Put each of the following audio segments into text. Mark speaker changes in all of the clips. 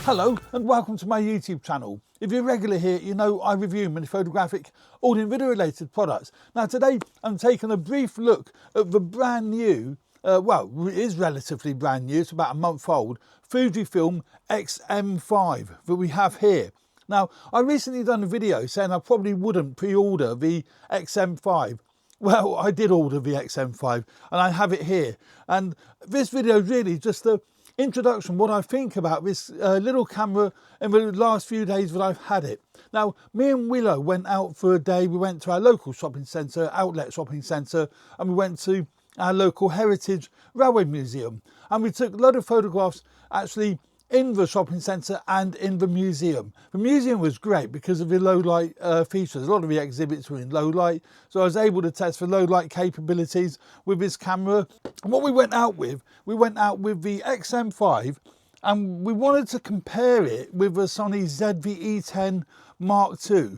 Speaker 1: Hello and welcome to my YouTube channel. If you're regular here, you know I review many photographic, audio and video related products. Now today I'm taking a brief look at the brand new, well it is relatively brand new, it's about a month old, Fujifilm X-M5 that we have here. Now I recently done a video saying I probably wouldn't pre-order the X-M5. Well, I did order the X-M5 and I have it here, and this video is really just a introduction, what I think about this little camera in the last few days that I've had it. Now, me and Willow went out for a day. We went to our local shopping centre, outlet shopping centre, and we went to our local heritage railway museum. And we took a lot of photographs actually in the shopping centre and in the museum. The museum was great because of the low light features. A lot of the exhibits were in low light, so I was able to test the low light capabilities with this camera. And what we went out with the X-M5, and we wanted to compare it with the Sony ZV-E10 Mark II,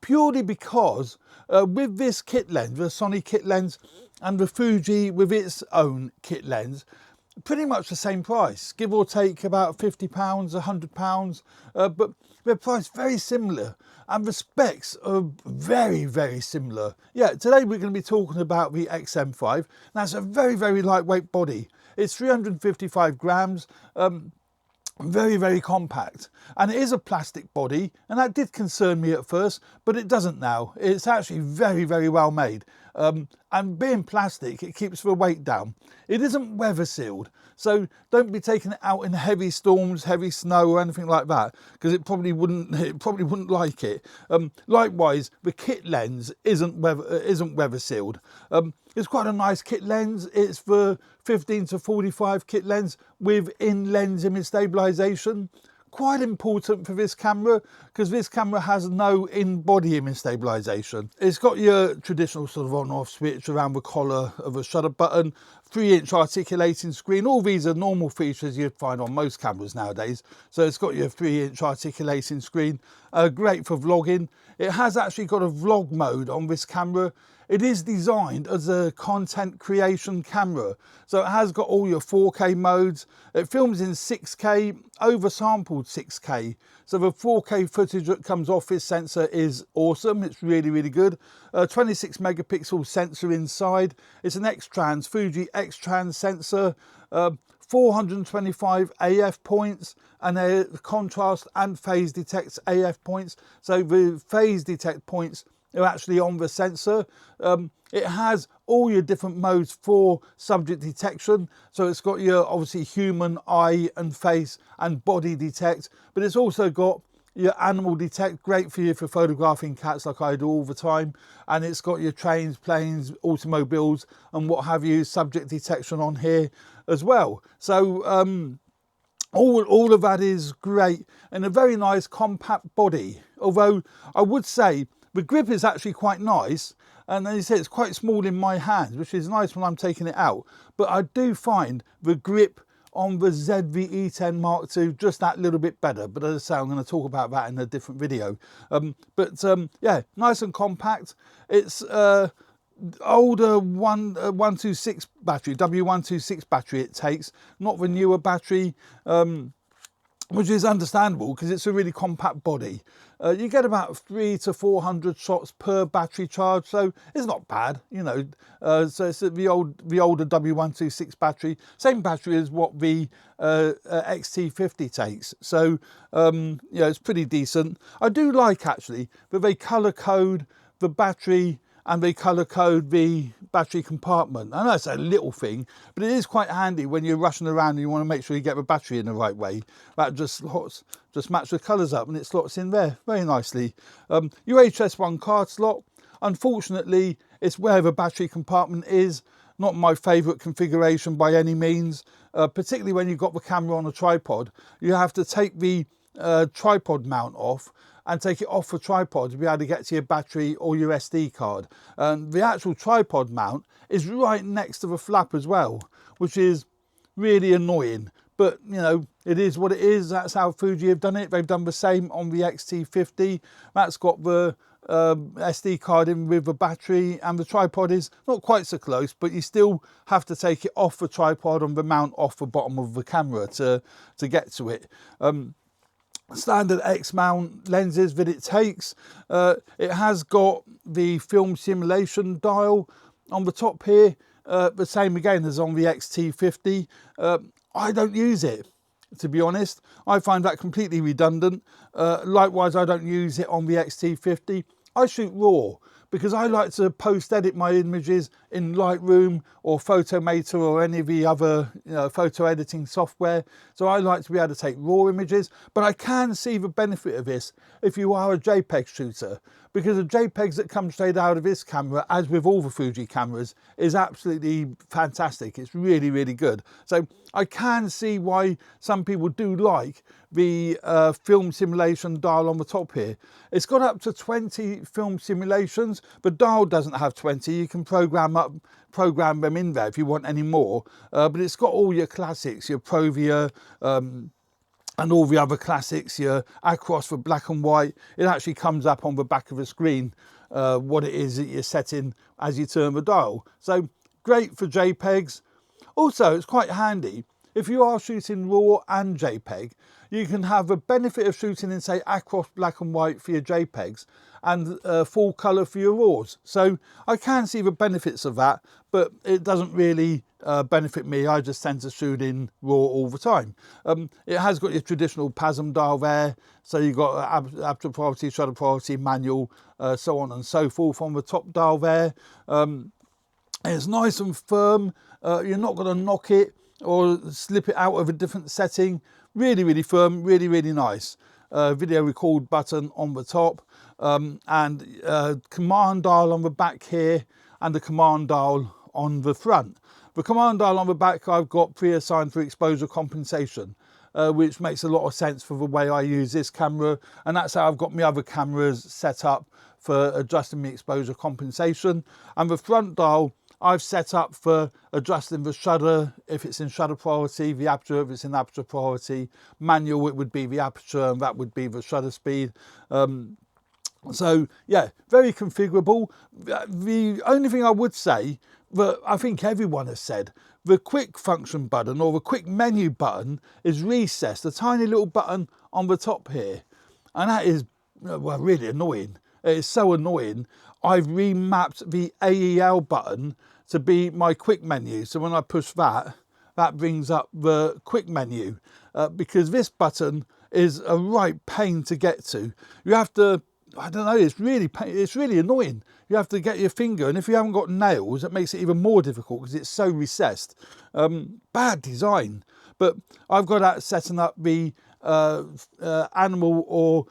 Speaker 1: purely because with this kit lens, the Sony kit lens, and the Fuji with its own kit lens, pretty much the same price, give or take about £50, £100, but they're priced very similar and the specs are very, very similar. Yeah, today we're going to be talking about the X-M5. Now it's a very, very lightweight body. It's 355 grams, very, very compact, and it is a plastic body, and that did concern me at first, but it doesn't now. It's actually very, very well made, and being plastic, it keeps the weight down. It isn't weather sealed, so don't be taking it out in heavy storms, heavy snow or anything like that, because it probably wouldn't like it. Likewise, the kit lens isn't weather sealed. It's quite a nice kit lens. It's the 15 to 45 kit lens with in-lens image stabilization. Quite important for this camera because this camera has no in-body image stabilization. It's got your traditional sort of on-off switch around the collar of a shutter button, 3-inch articulating screen. All these are normal features you'd find on most cameras nowadays. So it's got your 3-inch articulating screen, great for vlogging. It has actually got a vlog mode on this camera. It is designed as a content creation camera, so it has got all your 4K modes. It films in 6K, oversampled 6K, so the 4K footage that comes off this sensor is awesome. It's really, really good. 26 megapixel sensor inside. It's an X-Trans, Fuji X-Trans sensor, 425 AF points, and a contrast and phase detects AF points. So the phase detect points are actually on the sensor. It has all your different modes for subject detection. So it's got your obviously human eye and face and body detect, but it's also got your animal detect, great for you for photographing cats like I do all the time. And it's got your trains, planes, automobiles and what have you, subject detection on here as well. So all of that is great, and a very nice compact body. Although I would say the grip is actually quite nice, and as you say, it's quite small in my hands, which is nice when I'm taking it out. But I do find the grip on the ZV-E10 Mark II just that little bit better. But as I say, I'm going to talk about that in a different video. Yeah, nice and compact. It's older 126 battery, W126 battery it takes, not the newer battery, which is understandable because it's a really compact body. You get about 300 to 400 shots per battery charge, so it's not bad, you know. So it's the older W126 battery, same battery as what the XT50 takes. So yeah, it's pretty decent. I do like actually that they colour code the battery and they colour code the battery compartment. I know it's a little thing, but it is quite handy when you're rushing around and you want to make sure you get the battery in the right way. That just match the colours up and it slots in there very nicely. UHS-1 card slot. Unfortunately, it's where the battery compartment is. Not my favourite configuration by any means, particularly when you've got the camera on a tripod. You have to take the tripod mount off and take it off the tripod to be able to get to your battery or your SD card. And the actual tripod mount is right next to the flap as well, which is really annoying. But you know, it is what it is. That's how Fuji have done it. They've done the same on the XT50. That's got the SD card in with the battery, and the tripod is not quite so close, but you still have to take it off the tripod and the mount off the bottom of the camera to get to it. standard X mount lenses that it takes. It has got the film simulation dial on the top here, the same again as on the XT50. I don't use it, to be honest. I find that completely redundant. Likewise, I don't use it on the XT50. I shoot RAW because I like to post edit my images in Lightroom or Photomator or any of the other photo editing software. So I like to be able to take RAW images, but I can see the benefit of this if you are a JPEG shooter, because the JPEGs that come straight out of this camera, as with all the Fuji cameras, is absolutely fantastic. It's really, really good. So I can see why some people do like the film simulation dial on the top here. It's got up to 20 film simulations. The dial doesn't have 20. You can program them in there if you want any more. But it's got all your classics, your Provia, and all the other classics, your Acros for black and white. It actually comes up on the back of the screen what it is that you're setting as you turn the dial. So great for JPEGs. Also, it's quite handy if you are shooting RAW and JPEG. You can have the benefit of shooting in, say, Acros black and white for your JPEGs and full colour for your RAWs. So I can see the benefits of that, but it doesn't really benefit me. I just tend to shoot in RAW all the time. It has got your traditional PASM dial there, so you've got aperture priority, shutter priority, manual, so on and so forth on the top dial there. It's nice and firm. You're not going to knock it or slip it out of a different setting. Really, really firm, really, really nice. Video record button on the top, and command dial on the back here, and the command dial on the front. The command dial on the back I've got pre-assigned for exposure compensation, which makes a lot of sense for the way I use this camera, and that's how I've got my other cameras set up for adjusting the exposure compensation. And the front dial I've set up for adjusting the shutter if it's in shutter priority, the aperture if it's in aperture priority, manual it would be the aperture and that would be the shutter speed. So yeah, very configurable. The only thing I would say that I think everyone has said, the quick function button or the quick menu button is recessed, a tiny little button on the top here, and that is, well, really annoying. It's so annoying. I've remapped the AEL button to be my quick menu. So when I push that, that brings up the quick menu, because this button is a right pain to get to. You have to, I don't know, it's really annoying. You have to get your finger, and if you haven't got nails, it makes it even more difficult because it's so recessed. Bad design. But I've got that setting up the animal or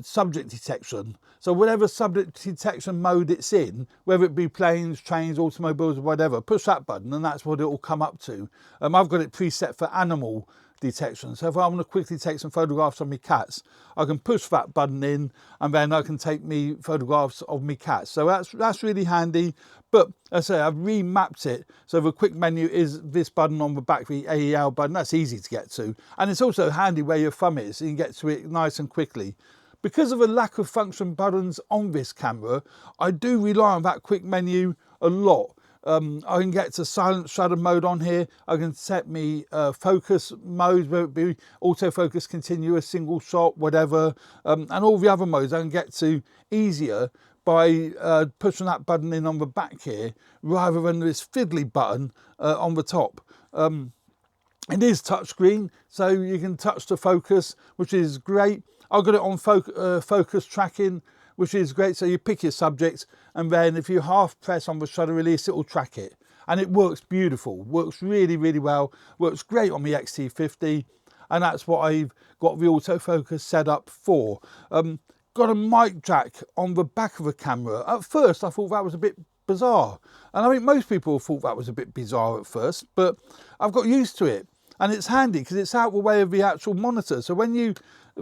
Speaker 1: subject detection. So whatever subject detection mode it's in, whether it be planes, trains, automobiles, or whatever, push that button and that's what it will come up to. I've got it preset for animal detection. So if I want to quickly take some photographs of my cats, I can push that button in and then I can take me photographs of my cats. So that's really handy. But as I say, I've remapped it so the quick menu is this button on the back, the AEL button. That's easy to get to, and it's also handy where your thumb is, so you can get to it nice and quickly. Because of a lack of function buttons on this camera, I do rely on that quick menu a lot. I can get to silent shutter mode on here. I can set me focus mode, whether it be autofocus, continuous, single shot, whatever, and all the other modes I can get to easier by pushing that button in on the back here, rather than this fiddly button on the top. It is touchscreen, so you can touch to focus, which is great. I've got it on focus tracking, which is great. So you pick your subject, and then if you half press on the shutter release, it will track it. And it works beautiful, works really, really well, works great on the XT50. And that's what I've got the autofocus set up for. Got a mic jack on the back of the camera. At first, I thought that was a bit bizarre. And I think most people thought that was a bit bizarre at first, but I've got used to it. And it's handy because it's out the way of the actual monitor. So when you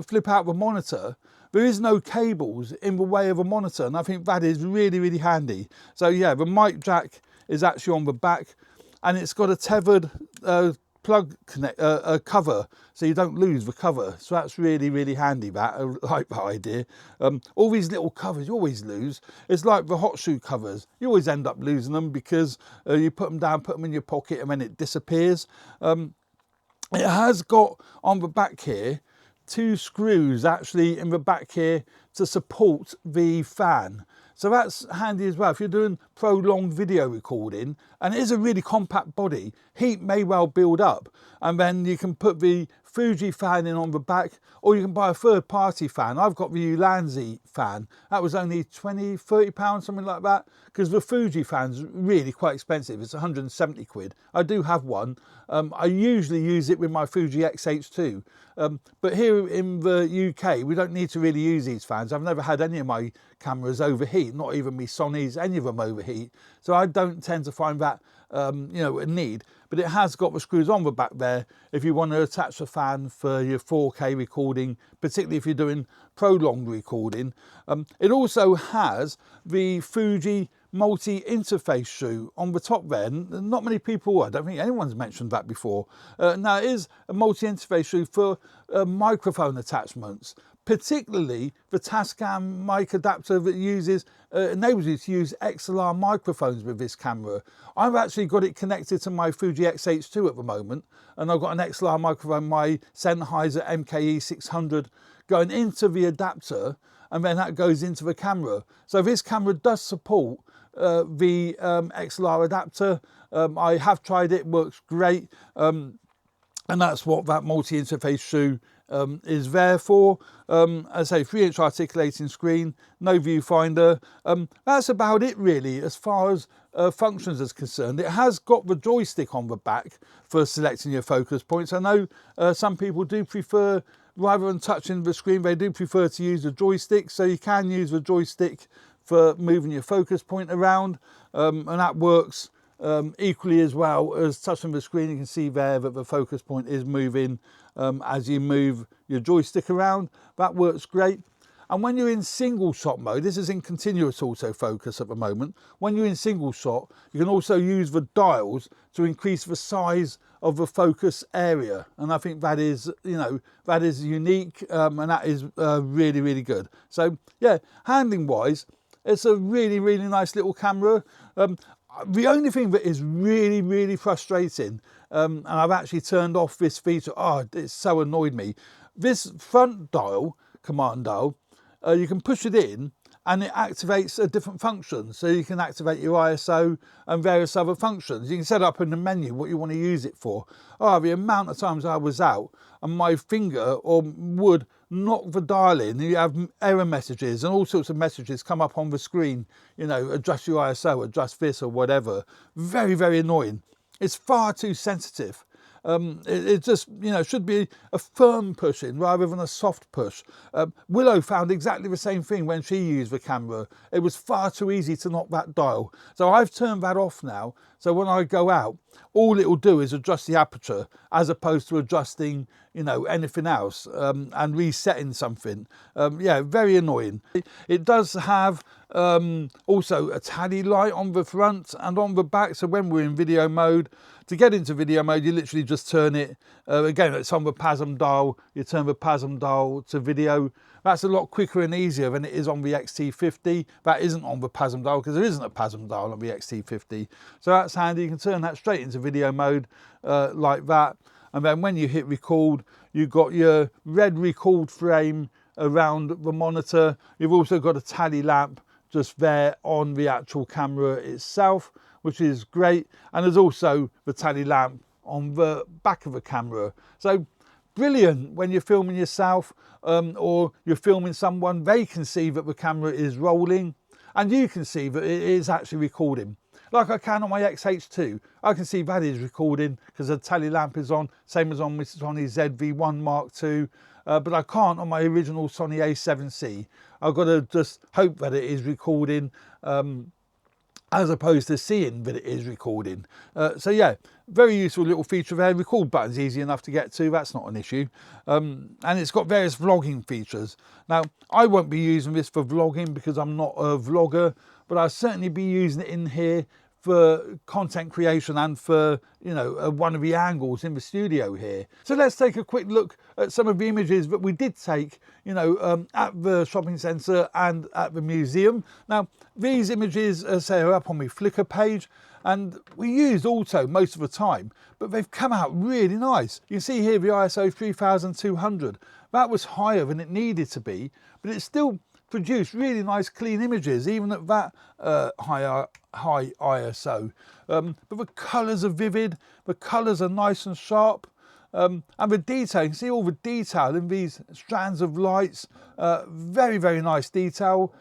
Speaker 1: flip out the monitor, there is no cables in the way of a monitor. And I think that is really, really handy. So yeah, the mic jack is actually on the back, and it's got a tethered plug cover, so you don't lose the cover. So that's really, really handy. That I like that idea. All these little covers you always lose. It's like the hot shoe covers. You always end up losing them because you put them down, put them in your pocket, and then it disappears. It has got on the back here 2 screws actually in the back here to support the fan. So that's handy as well if you're doing prolonged video recording, and it is a really compact body. Heat may well build up, and then you can put the Fuji fan in on the back, or you can buy a third-party fan. I've got the Ulanzi fan. That was only 20, 30 pounds, something like that, because the Fuji fan's really quite expensive. It's 170 quid. I do have one. I usually use it with my Fuji X-H2. But here in the UK, we don't need to really use these fans. I've never had any of my cameras overheat, not even my Sonys, any of them overheat. So I don't tend to find that, you know, a need. But it has got the screws on the back there if you want to attach a fan for your 4K recording, particularly if you're doing prolonged recording. It also has the Fuji multi-interface shoe on the top there. Not many people, I don't think anyone's mentioned that before. Now it is a multi-interface shoe for microphone attachments, particularly the Tascam mic adapter that uses enables you to use XLR microphones with this camera. I've actually got it connected to my Fuji X-H2 at the moment, and I've got an XLR microphone, my Sennheiser MKE 600, going into the adapter, and then that goes into the camera. So this camera does support the XLR adapter. I have tried it, works great, and that's what that multi-interface shoe is there for. As I say, 3-inch articulating screen, no viewfinder. That's about it really as far as functions is concerned. It has got the joystick on the back for selecting your focus points. I know some people do prefer, rather than touching the screen, they do prefer to use the joystick, so you can use the joystick for moving your focus point around, and that works equally as well as touching the screen. You can see there that the focus point is moving as you move your joystick around. That works great. And when you're in single shot mode, this is in continuous autofocus at the moment. When you're in single shot, you can also use the dials to increase the size of the focus area. And I think that is, you know, that is unique, and that is really, really good. So yeah, handling wise, it's a really, really nice little camera. The only thing that is really, really frustrating, and I've actually turned off this feature, it's so annoyed me. This front dial, command dial, you can push it in and it activates a different function. So you can activate your ISO and various other functions. You can set up in the menu what you want to use it for. The amount of times I was out and my finger would knock the dial in, and you have error messages and all sorts of messages come up on the screen, you know, adjust your ISO, adjust this or whatever. Very, very annoying. It's far too sensitive. It just, you know, should be a firm push in rather than a soft push. Willow found exactly the same thing when she used the camera. It was far too easy to knock that dial. So I've turned that off now. So when I go out, all it will do is adjust the aperture as opposed to adjusting, you know, anything else, and resetting something. Yeah, very annoying. It does have also a tally light on the front and on the back. So when we're in video mode, to get into video mode, you literally just turn it. Again, it's on the PASM dial. You turn the PASM dial to video. That's a lot quicker and easier than it is on the XT50. That isn't on the PASM dial because there isn't a PASM dial on the XT50. So that's handy. You can turn that straight into video mode like that. And then when you hit record, you've got your red record frame around the monitor. You've also got a tally lamp just there on the actual camera itself, which is great. And there's also the tally lamp on the back of the camera. So brilliant when you're filming yourself or you're filming someone. They can see that the camera is rolling and you can see that it is actually recording. Like I can on my X-H2. I can see that is recording because the tally lamp is on, same as on my Sony ZV-1 Mark II. But I can't on my original Sony A7C. I've got to just hope that it is recording as opposed to seeing that it is recording. So yeah, very useful little feature there. Record button's easy enough to get to, that's not an issue. And it's got various vlogging features. Now, I won't be using this for vlogging because I'm not a vlogger, but I'll certainly be using it in here for content creation and for, you know, one of the angles in the studio here. So let's take a quick look at some of the images that we did take, you know, at the shopping centre and at the museum. Now, these images, as I say, are up on my Flickr page, and we used auto most of the time, but they've come out really nice. You can see here the ISO 3200. that was higher than it needed to be, but it still produced really nice clean images, even at that high ISO. But the colours are vivid, the colours are nice and sharp, and the detail, you can see all the detail in these strands of lights, very, very nice detail.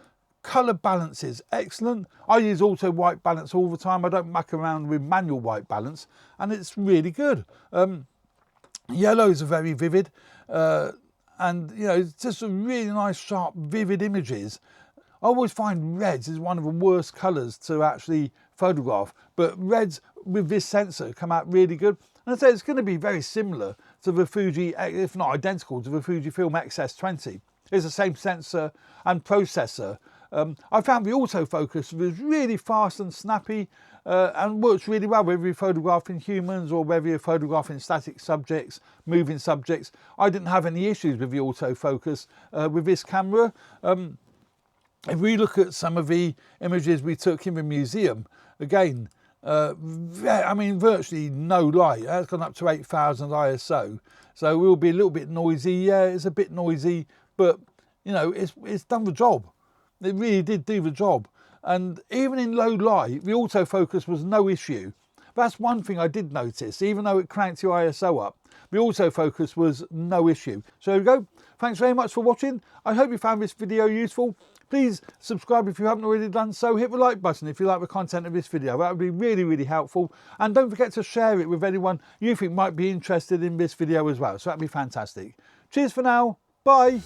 Speaker 1: Colour balance is excellent. I use auto white balance all the time. I don't muck around with manual white balance, and it's really good. Yellows are very vivid, and you know, it's just a really nice, sharp, vivid images. I always find reds is one of the worst colours to actually photograph, but reds with this sensor come out really good. And I say it's going to be very similar to the Fuji, if not identical to the Fujifilm X-M5. It's the same sensor and processor. I found the autofocus was really fast and snappy, and works really well whether you're photographing humans or whether you're photographing static subjects, moving subjects. I didn't have any issues with the autofocus with this camera. If we look at some of the images we took in the museum, again, I mean, virtually no light. That's gone up to 8,000 ISO, so we'll be a little bit noisy. Yeah, it's a bit noisy, but you know, it's done the job. It really did do the job. And even in low light, the autofocus was no issue. That's one thing I did notice, even though it cranked your ISO up, the autofocus was no issue. So there we go. Thanks very much for watching. I hope you found this video useful. Please subscribe if you haven't already done so. Hit the like button if you like the content of this video. That would be really, really helpful. And don't forget to share it with anyone you think might be interested in this video as well. So that'd be fantastic. Cheers for now. Bye.